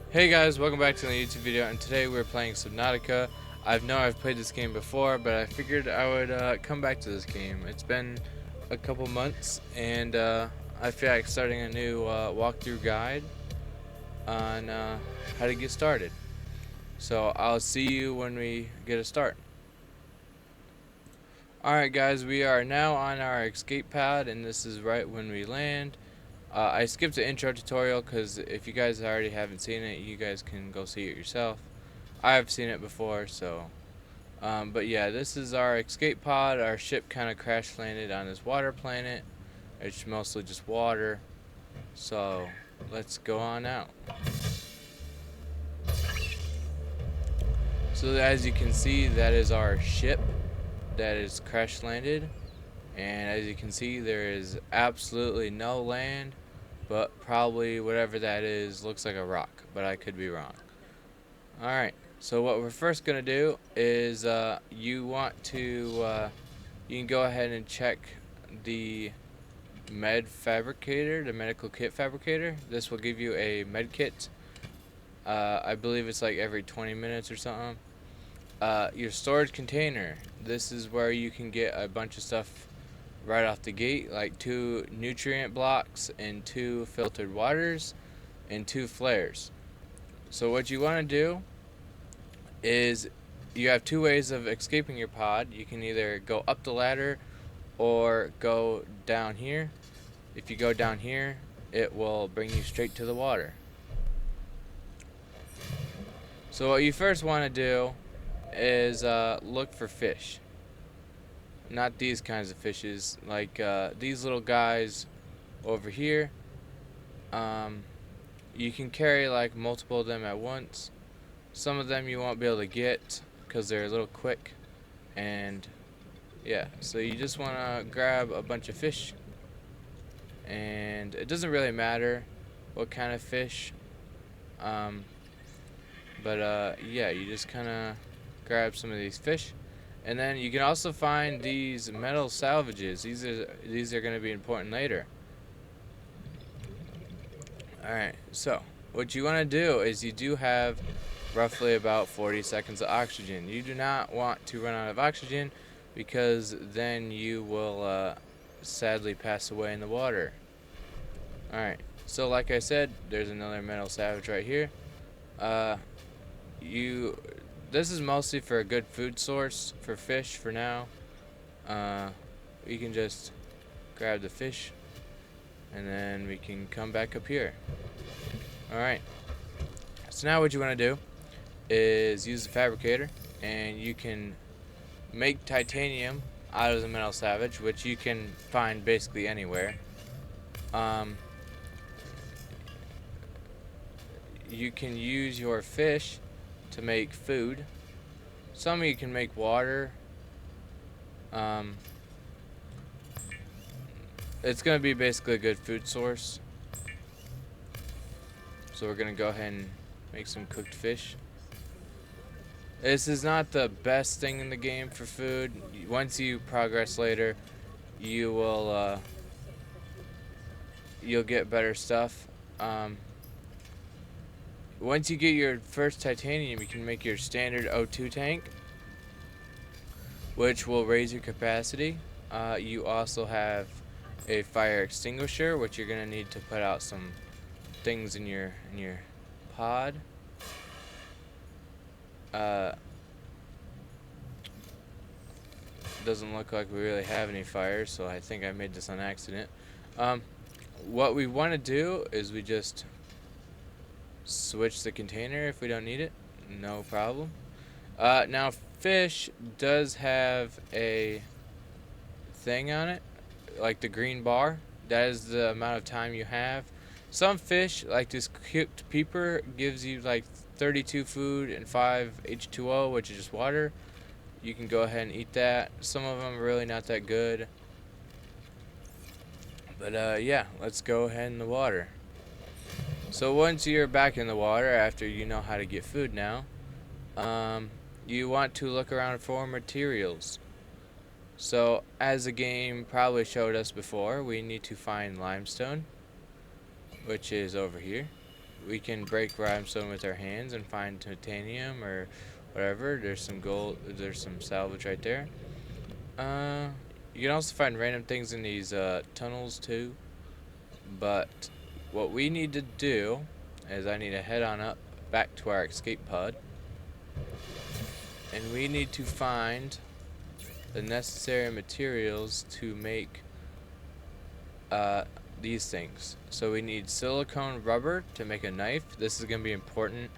Hey guys, welcome back to the YouTube video, and today we're playing Subnautica. I've played this game before, but I figured I would come back to this game. It's been a couple months, and I feel like starting a new walkthrough guide on how to get started. So I'll see you when we get a start. Alright guys, we are now on our escape pad, and this is right when we land. I skipped the intro tutorial because if you guys already haven't seen it, you guys can go see it yourself. I've seen it before, so but yeah, this is our escape pod. Our ship kind of crash landed on this water planet. It's mostly just water, so let's go on out. So as you can see, that is our ship that is crash landed, and as you can see, there is absolutely no land, but probably whatever that is looks like a rock, but I could be wrong. Alright, so what we're first going to do is you can go ahead and check the the medical kit fabricator. This will give you a med kit. I believe it's like every 20 minutes or something. Your storage container. This is where you can get a bunch of stuff right off the gate, like 2 nutrient blocks and 2 filtered waters and 2 flares. So what you want to do is you have 2 ways of escaping your pod. You can either go up the ladder or go down here. If you go down here, it will bring you straight to the water. So what you first want to do is look for fish. Not these kinds of fishes, like these little guys over here. You can carry like multiple of them at once. Some of them you won't be able to get because they're a little quick, and yeah, so you just want to grab a bunch of fish, and it doesn't really matter what kind of fish, but yeah, you just kind of grab some of these fish, and then you can also find these metal salvages. These are going to be important later. Alright, so what you want to do is you do have roughly about 40 seconds of oxygen. You do not want to run out of oxygen because then you will sadly pass away in the water. Alright, so like I said, there's another metal salvage right here. This is mostly for a good food source for fish for now. You can just grab the fish, and then we can come back up here. Alright, so now what you want to do is use the fabricator, and you can make titanium out of the metal salvage, which you can find basically anywhere. You can use your fish to make food. Some of you can make water. It's going to be basically a good food source. So we're going to go ahead and make some cooked fish. This is not the best thing in the game for food. Once you progress later, you will you'll get better stuff. Once you get your first titanium, you can make your standard O2 tank, which will raise your capacity. You also have a fire extinguisher, which you're gonna need to put out some things in your pod. Doesn't look like we really have any fires, so I think I made this on accident. What we want to do is we just switch the container if we don't need it. No problem. Now fish does have a thing on it, like the green bar. That is the amount of time you have. Some fish, like this cooked peeper, gives you like 32 food and 5 H2O, which is just water. You can go ahead and eat that. Some of them are really not that good. But yeah, let's go ahead in the water. So once you're back in the water, after you know how to get food now, you want to look around for materials. So as the game probably showed us before, we need to find limestone, which is over here. we can break limestone with our hands and find titanium or whatever. There's some gold, there's some salvage right there. You can also find random things in these tunnels too. But what we need to do is I need to head on up back to our escape pod. And we need to find the necessary materials to make these things. So we need silicone rubber to make a knife. This is going to be important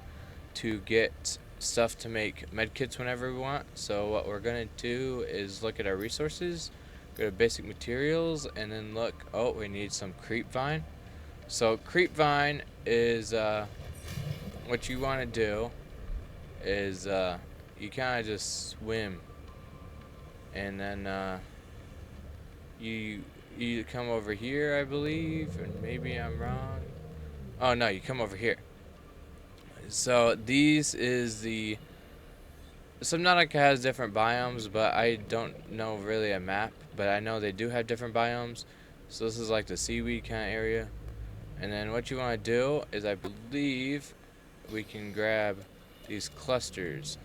to get stuff to make medkits whenever we want. So what we're going to do is look at our resources, go to basic materials, and then look, oh, we need some creep vine. So creep vine is what you want to do is you kind of just swim, and then you come over here, I believe, and maybe I'm wrong. Oh no, you come over here. So these is the Subnautica has different biomes, but I don't know really a map, but I know they do have different biomes. So this is like the seaweed kind of area. And then what you want to do is, I believe we can grab these clusters.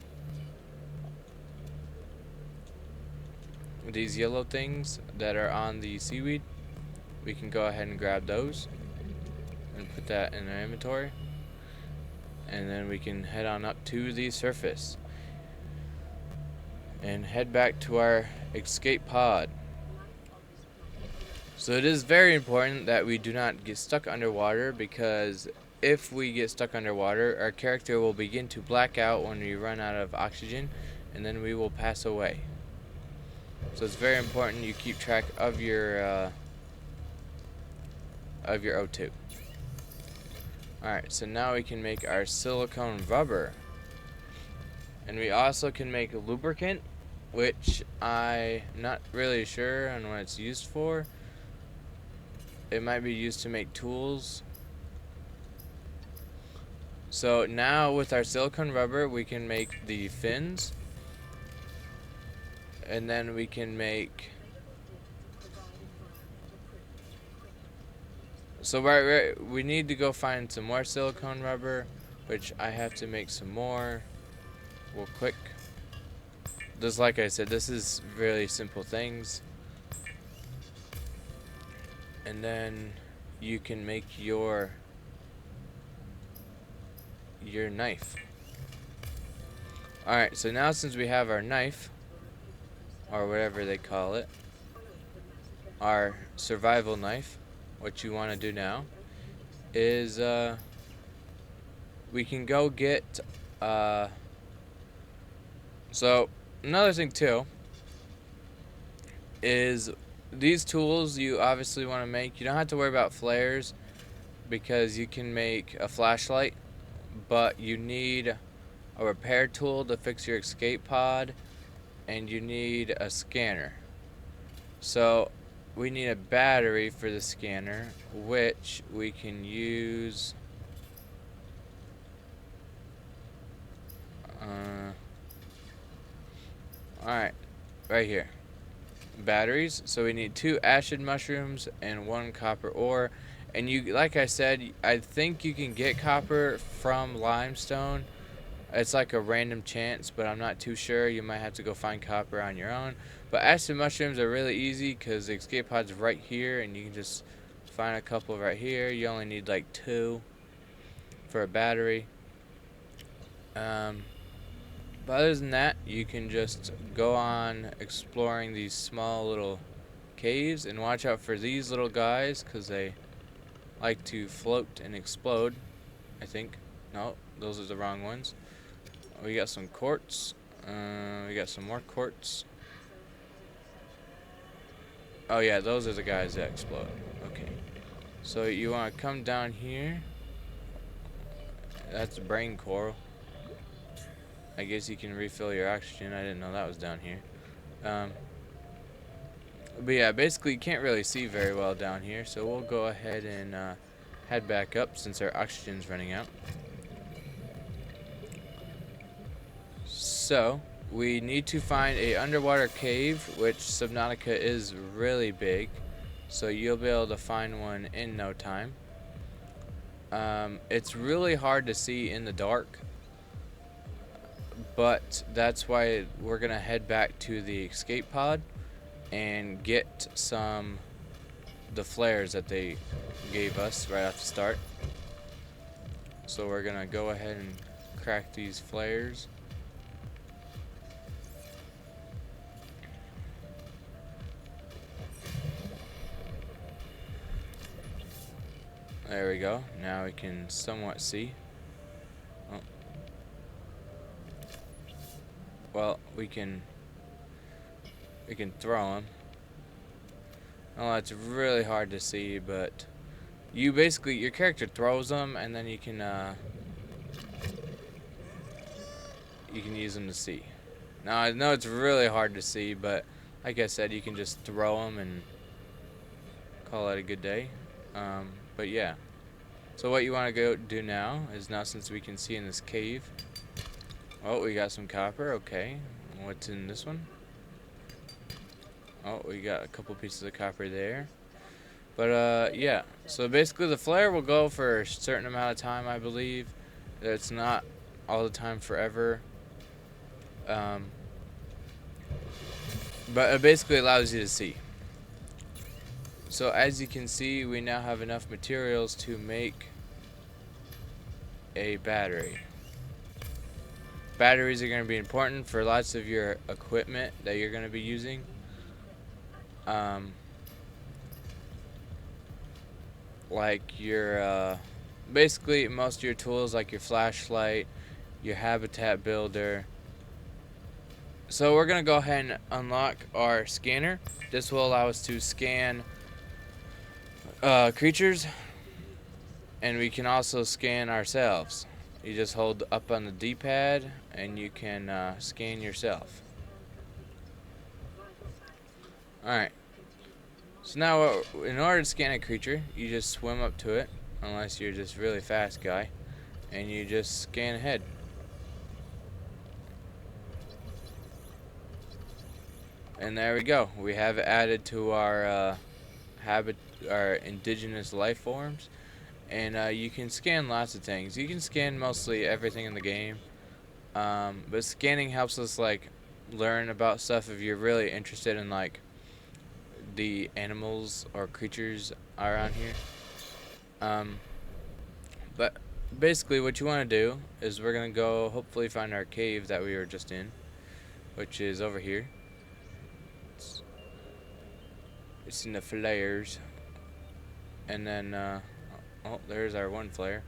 These yellow things that are on the seaweed, we can go ahead and grab those and put that in our inventory. And then we can head on up to the surface and head back to our escape pod. So it is very important that we do not get stuck underwater, because if we get stuck underwater, our character will begin to black out when we run out of oxygen, and then we will pass away. So it's very important you keep track of your O2. Alright, so now we can make our silicone rubber. And we also can make a lubricant, which I'm not really sure on what it's used for. It might be used to make tools. So now with our silicone rubber, we can make the fins. And then we can make... So we need to go find some more silicone rubber, which I have to make some more real quick. Just like I said, this is really simple things. And then you can make your knife. Alright, so now since we have our knife, or whatever they call it, our survival knife, what you want to do now is we can go get so another thing too is these tools you obviously want to make. You don't have to worry about flares because you can make a flashlight, but you need a repair tool to fix your escape pod, and you need a scanner. So we need a battery for the scanner, which we can use alright, right here. Batteries. So we need 2 acid mushrooms and 1 copper ore. And you, like I said, I think you can get copper from limestone. It's like a random chance, but I'm not too sure. You might have to go find copper on your own. But acid mushrooms are really easy because the escape pod's right here, and you can just find a couple right here. You only need like 2 for a battery. But other than that, you can just go on exploring these small little caves, and watch out for these little guys because they like to float and explode, I think. No, those are the wrong ones. We got some quartz. We got some more quartz. Oh yeah, those are the guys that explode. Okay. So you want to come down here. That's brain coral. I guess you can refill your oxygen. I didn't know that was down here. But yeah, basically you can't really see very well down here, so we'll go ahead and head back up since our oxygen's running out. So we need to find a underwater cave, which Subnautica is really big, so you'll be able to find one in no time. It's really hard to see in the dark, but that's why we're gonna head back to the escape pod and get the flares that they gave us right off the start. So we're gonna go ahead and crack these flares. There we go. Now we can somewhat see. Oh. Well, we can throw them. Oh, it's really hard to see, but you basically, your character throws them, and then you can use them to see. Now I know it's really hard to see, but like I said, you can just throw them and call it a good day. But yeah. So what you want to go do now is, now since we can see in this cave. Oh, we got some copper. Okay. What's in this one? Oh, we got a couple pieces of copper there. But yeah. So basically the flare will go for a certain amount of time, I believe. It's not all the time forever. But it basically allows you to see. So as you can see, we now have enough materials to make a battery. Batteries are going to be important for lots of your equipment that you're going to be using. Like your basically most of your tools, like your flashlight, your habitat builder. So we're going to go ahead and unlock our scanner. This will allow us to scan creatures, and we can also scan ourselves. You just hold up on the D-pad and you can scan yourself. Alright, so now in order to scan a creature, you just swim up to it, unless you're just really fast guy, and you just scan ahead. And there we go, we have it added to our our indigenous life forms. And you can scan lots of things. You can scan mostly everything in the game, but scanning helps us like learn about stuff if you're really interested in like the animals or creatures around here. But basically what you want to do is we're gonna go hopefully find our cave that we were just in, which is over here. It's in the flares. And then oh, there's our one flare.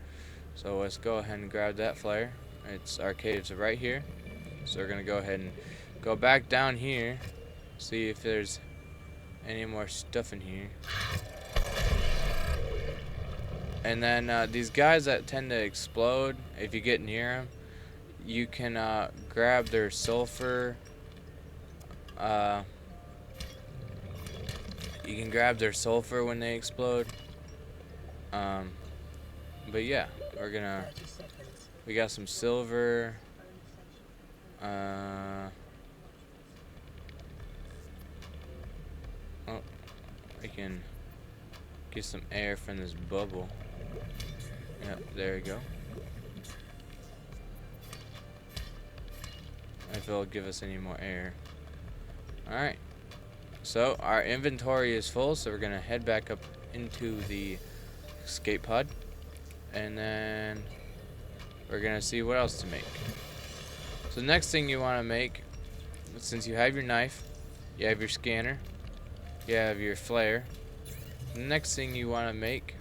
So let's go ahead and grab that flare. Our caves right here. So we're gonna go ahead and go back down here, see if there's any more stuff in here. And then these guys that tend to explode, if you get near them, you can grab their sulfur. You can grab their sulfur when they explode. But yeah, we got some silver. Oh, we can get some air from this bubble. Yep, there we go. If it'll give us any more air. Alright. So our inventory is full, so we're gonna head back up into the escape pod, and then we're gonna see what else to make. So the next thing you want to make, since you have your knife, you have your scanner, you have your flare, the next thing you want to make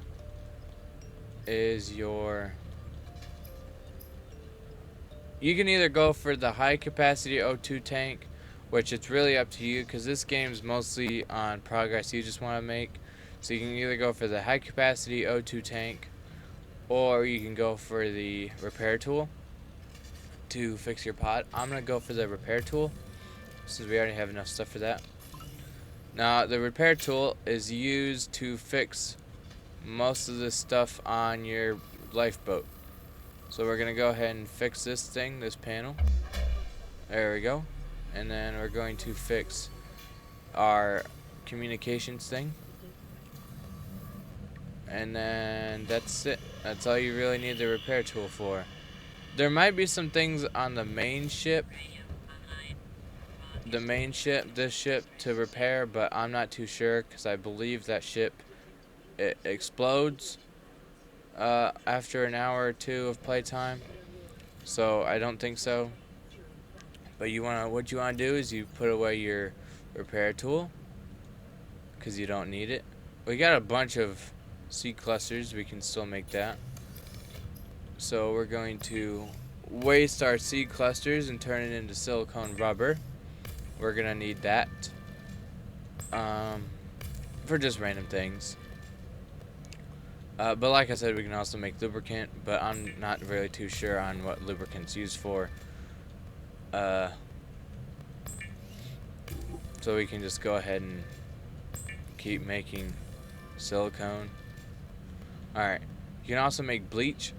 is you can either go for the high capacity O2 tank, which it's really up to you because this game's mostly on progress you just want to make. So you can either go for the high capacity O2 tank, or you can go for the repair tool to fix your pod. I'm going to go for the repair tool since we already have enough stuff for that. Now the repair tool is used to fix most of the stuff on your lifeboat. So we're going to go ahead and fix this thing, this panel. There we go. And then we're going to fix our communications thing. And then that's it. That's all you really need the repair tool for. There might be some things on the main ship, this ship to repair, but I'm not too sure because I believe that ship, it explodes after an hour or two of playtime. So I don't think so. But what you wanna do is you put away your repair tool because you don't need it. We got a bunch of seed clusters. We can still make that. So we're going to waste our seed clusters and turn it into silicone rubber. We're gonna need that for just random things. But like I said, we can also make lubricant, but I'm not really too sure on what lubricant's used for. So we can just go ahead and keep making silicone. Alright, you can also make bleach,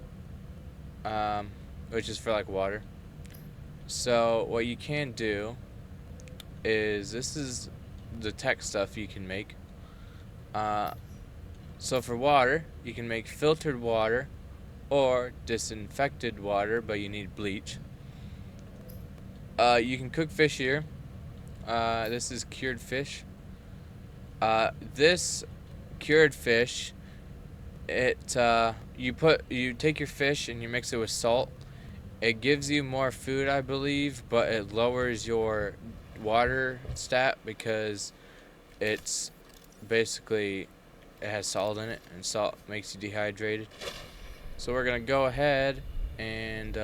which is for like water. So what you can do is, this is the tech stuff you can make. So for water, you can make filtered water or disinfected water, but you need bleach. You can cook fish here. This is cured fish. This cured fish, you take your fish and you mix it with salt. It gives you more food, I believe, but it lowers your water stat because it's basically, it has salt in it, and salt makes you dehydrated. So we're gonna go ahead and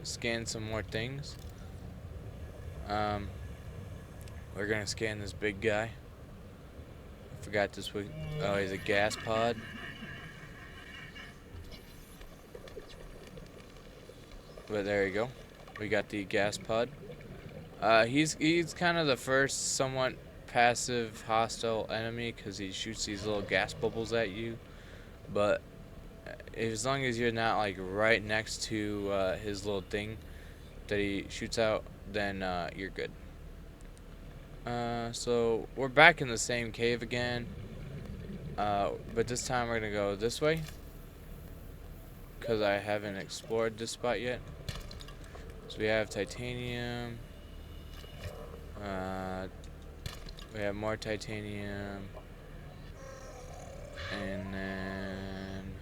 scan some more things. We're gonna scan this big guy. I forgot this week. Oh, he's a gas pod. But there you go. We got the gas pod. He's kind of the first somewhat passive hostile enemy because he shoots these little gas bubbles at you. But as long as you're not like right next to his little thing that he shoots out, then you're good. So we're back in the same cave again, but this time we're gonna go this way because I haven't explored this spot yet. So we have titanium, we have more titanium, and then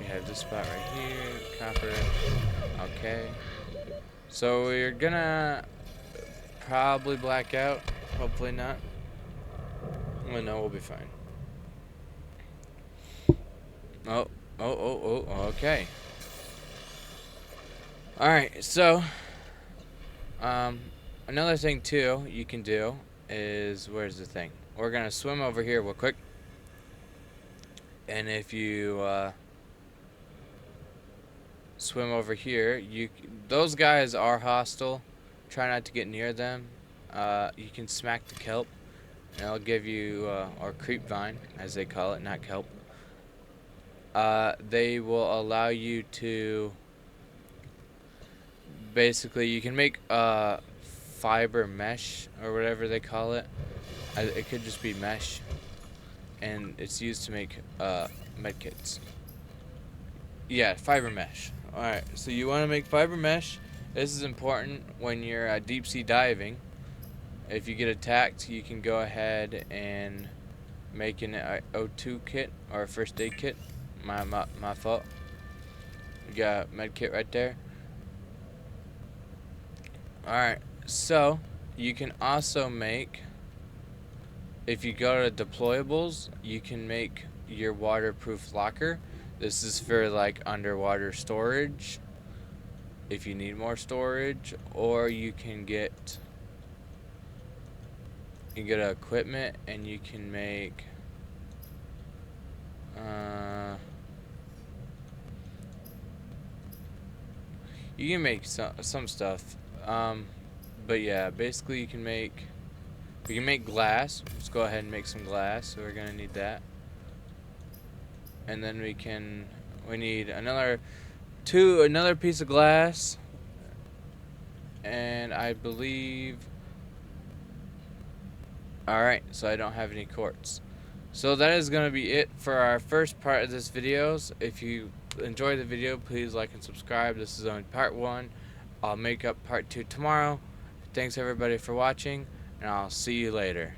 we have this spot right here, copper. Okay, so we're gonna probably black out, hopefully not. Well, no, we'll be fine. Oh, okay. Alright, so another thing too you can do is, where's the thing? We're gonna swim over here real quick, and if you swim over here, those guys are hostile. Try not to get near them. You can smack the kelp, and it'll give you, or creep vine as they call it, not kelp. They will allow you to, basically, you can make fiber mesh or whatever they call it. It could just be mesh, and it's used to make medkits. Yeah, fiber mesh. Alright, so you want to make fiber mesh. This is important when you're deep sea diving. If you get attacked, you can go ahead and make an O2 kit or a first aid kit. My fault. You got a med kit right there. Alright, so you can also make, if you go to deployables, you can make your waterproof locker. This is for like underwater storage if you need more storage, or you can get equipment and you can make some stuff, but yeah, basically we can make glass. Let's go ahead and make some glass, so we're gonna need that. And then we need another piece of glass, and I believe, alright, so I don't have any quartz. So that is going to be it for our first part of this videos. If you enjoyed the video, please like and subscribe. This is only part 1. I'll make up part 2 tomorrow. Thanks everybody for watching, and I'll see you later.